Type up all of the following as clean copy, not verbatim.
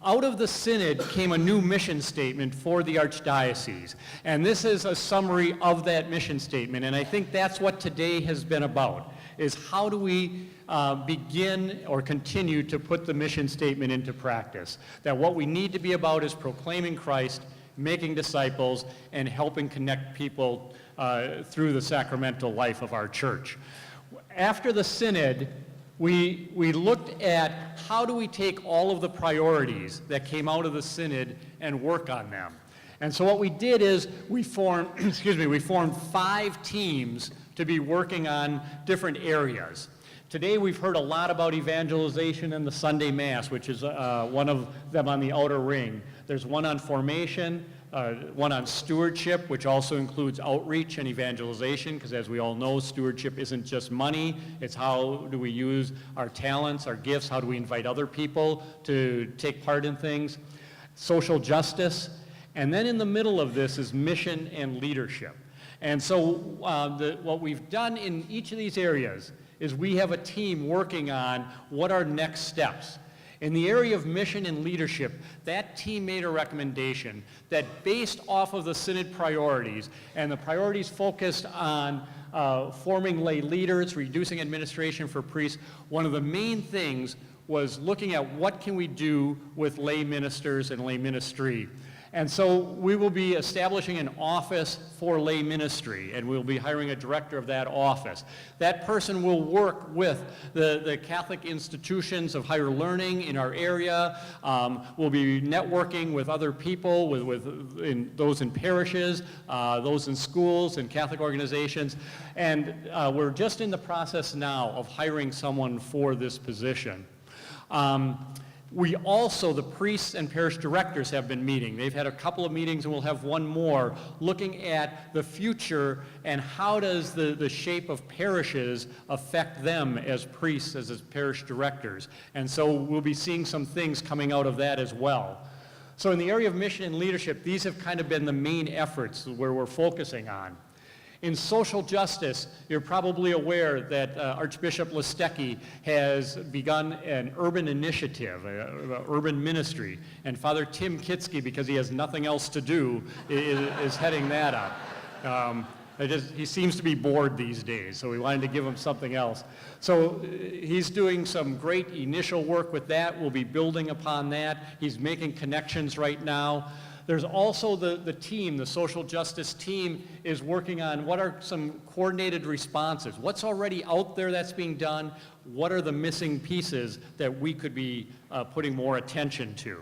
out of the Synod came a new mission statement for the Archdiocese. And this is a summary of that mission statement. And I think that's what today has been about, is how do we begin or continue to put the mission statement into practice. That what we need to be about is proclaiming Christ, making disciples, and helping connect people through the sacramental life of our church. After the Synod, we looked at how do we take all of the priorities that came out of the Synod and work on them. And so what we did is we formed 5 teams to be working on different areas. Today we've heard a lot about evangelization and the Sunday Mass, which is one of them on the outer ring. There's one on formation, one on stewardship, which also includes outreach and evangelization, because as we all know, stewardship isn't just money, it's how do we use our talents, our gifts, how do we invite other people to take part in things. Social justice, and then in the middle of this is mission and leadership. And so what we've done in each of these areas is we have a team working on what are next steps. In the area of mission and leadership, that team made a recommendation that based off of the Synod priorities, and the priorities focused on forming lay leaders, reducing administration for priests, one of the main things was looking at what can we do with lay ministers and lay ministry. And so we will be establishing an office for lay ministry, and we'll be hiring a director of that office. That person will work with the Catholic institutions of higher learning in our area. We'll be networking with other people, those in parishes, those in schools and Catholic organizations. And we're just in the process now of hiring someone for this position. We also, the priests and parish directors have been meeting. They've had a couple of meetings and we'll have one more looking at the future and how does the shape of parishes affect them as priests, as parish directors. And so we'll be seeing some things coming out of that as well. So in the area of mission and leadership, these have kind of been the main efforts where we're focusing on. In social justice, you're probably aware that Archbishop Listecki has begun an urban initiative, urban ministry, and Father Tim Kitsky, because he has nothing else to do, is heading that up. He seems to be bored these days, so we wanted to give him something else. So he's doing some great initial work with that. We'll be building upon that. He's making connections right now. There's also the team, the social justice team is working on what are some coordinated responses. What's already out there that's being done? What are the missing pieces that we could be putting more attention to?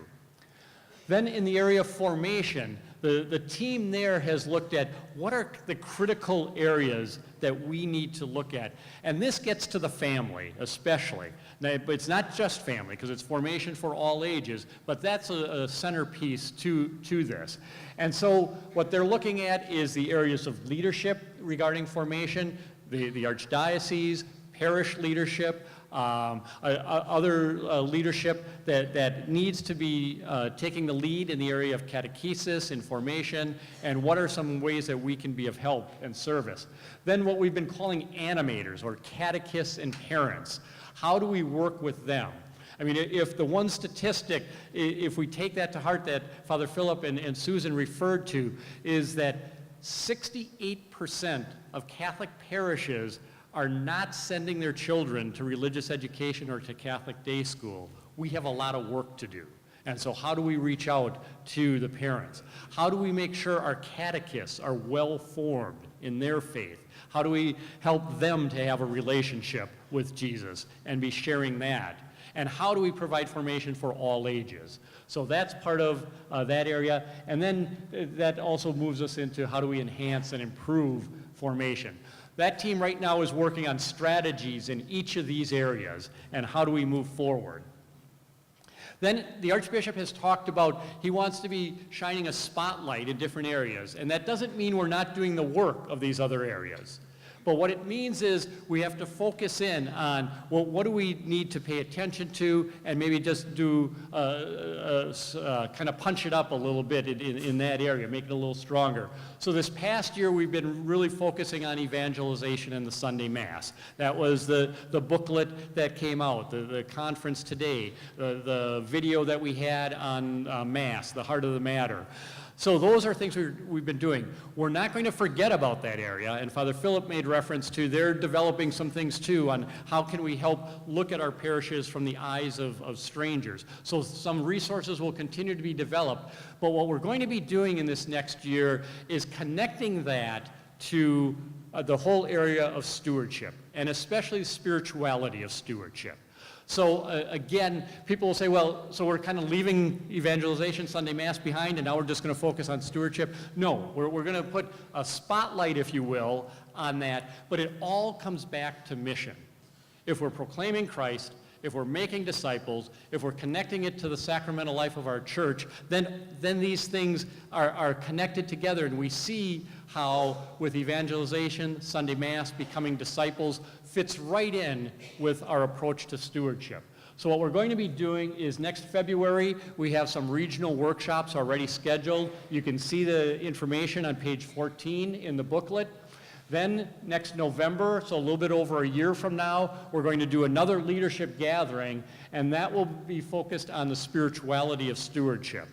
Then in the area of formation, the team there has looked at what are the critical areas that we need to look at. And this gets to the family, especially. Now, but it's not just family, because it's formation for all ages, but that's a centerpiece to this. And so what they're looking at is the areas of leadership regarding formation, the Archdiocese, parish leadership, other leadership that needs to be taking the lead in the area of catechesis and formation, and what are some ways that we can be of help and service. Then what we've been calling animators, or catechists and parents. How do we work with them? I mean, if the one statistic, if we take that to heart that Father Philip and Susan referred to, is that 68% of Catholic parishes are not sending their children to religious education or to Catholic day school. We have a lot of work to do. And so how do we reach out to the parents? How do we make sure our catechists are well formed in their faith? How do we help them to have a relationship with Jesus and be sharing that? And how do we provide formation for all ages? So that's part of that area. And then that also moves us into how do we enhance and improve formation. That team right now is working on strategies in each of these areas and how do we move forward. Then the Archbishop has talked about he wants to be shining a spotlight in different areas, and that doesn't mean we're not doing the work of these other areas. But what it means is we have to focus in on, well, what do we need to pay attention to, and maybe just do kind of punch it up a little bit in that area, make it a little stronger. So this past year, we've been really focusing on evangelization and the Sunday Mass. That was the booklet that came out, the conference today, the video that we had on Mass, the heart of the matter. So those are things we've been doing. We're not going to forget about that area, and Father Philip made reference to they're developing some things too on how can we help look at our parishes from the eyes of strangers. So some resources will continue to be developed, but what we're going to be doing in this next year is connecting that to the whole area of stewardship, and especially the spirituality of stewardship. So again, people will say, well, so we're kind of leaving evangelization, Sunday Mass behind, and now we're just going to focus on stewardship. No, we're going to put a spotlight, if you will, on that, but it all comes back to mission. If we're proclaiming Christ, if we're making disciples, if we're connecting it to the sacramental life of our church, then these things are connected together, and we see how with evangelization, Sunday Mass, becoming disciples, fits right in with our approach to stewardship. So what we're going to be doing is next February, we have some regional workshops already scheduled. You can see the information on page 14 in the booklet. Then next November, so a little bit over a year from now, we're going to do another leadership gathering, and that will be focused on the spirituality of stewardship.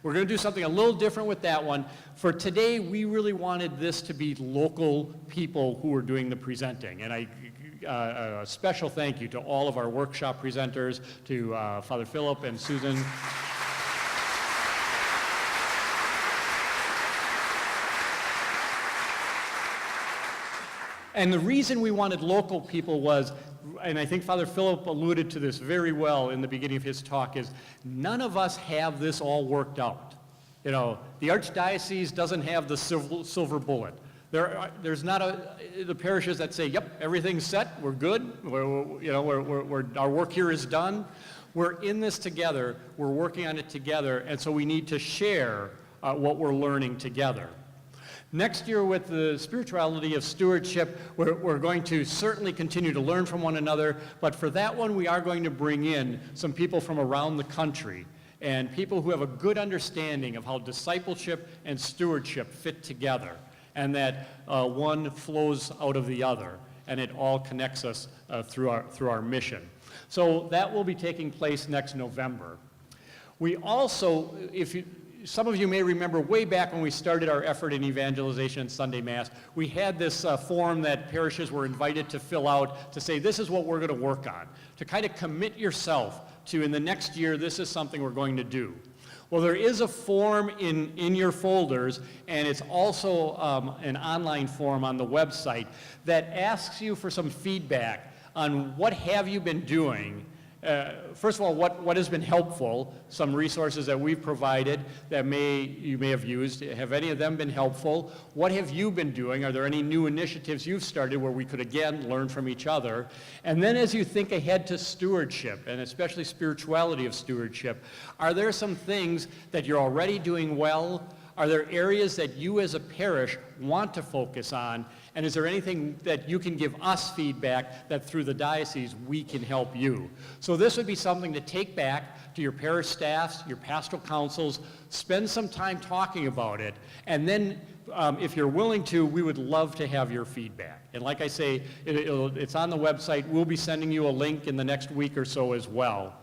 We're going to do something a little different with that one. For today, we really wanted this to be local people who were doing the presenting, and a special thank you to all of our workshop presenters, to Father Philip and Susan. And the reason we wanted local people was, and I think Father Philip alluded to this very well in the beginning of his talk, is none of us have this all worked out. You know, the Archdiocese doesn't have the silver bullet. There's not the parishes that say, yep, everything's set, we're good, our work here is done. We're in this together, we're working on it together, and so we need to share what we're learning together. Next year, with the spirituality of stewardship, we're going to certainly continue to learn from one another, but for that one, we are going to bring in some people from around the country and people who have a good understanding of how discipleship and stewardship fit together, and that one flows out of the other, and it all connects us through our mission. So that will be taking place next November. We also, some of you may remember way back when we started our effort in evangelization and Sunday Mass, we had this form that parishes were invited to fill out to say, this is what we're going to work on, to kind of commit yourself to, in the next year, this is something we're going to do. Well, there is a form in your folders, and it's also an online form on the website that asks you for some feedback on what have you been doing. First of all, what has been helpful, some resources that we've provided that you may have used. Have any of them been helpful? What have you been doing? Are there any new initiatives you've started where we could, again, learn from each other? And then as you think ahead to stewardship, and especially spirituality of stewardship, are there some things that you're already doing well? Are there areas that you as a parish want to focus on? And is there anything that you can give us feedback that through the diocese we can help you? So this would be something to take back to your parish staffs, your pastoral councils, spend some time talking about it, and then if you're willing to, we would love to have your feedback. And like I say, it's on the website. We'll be sending you a link in the next week or so as well.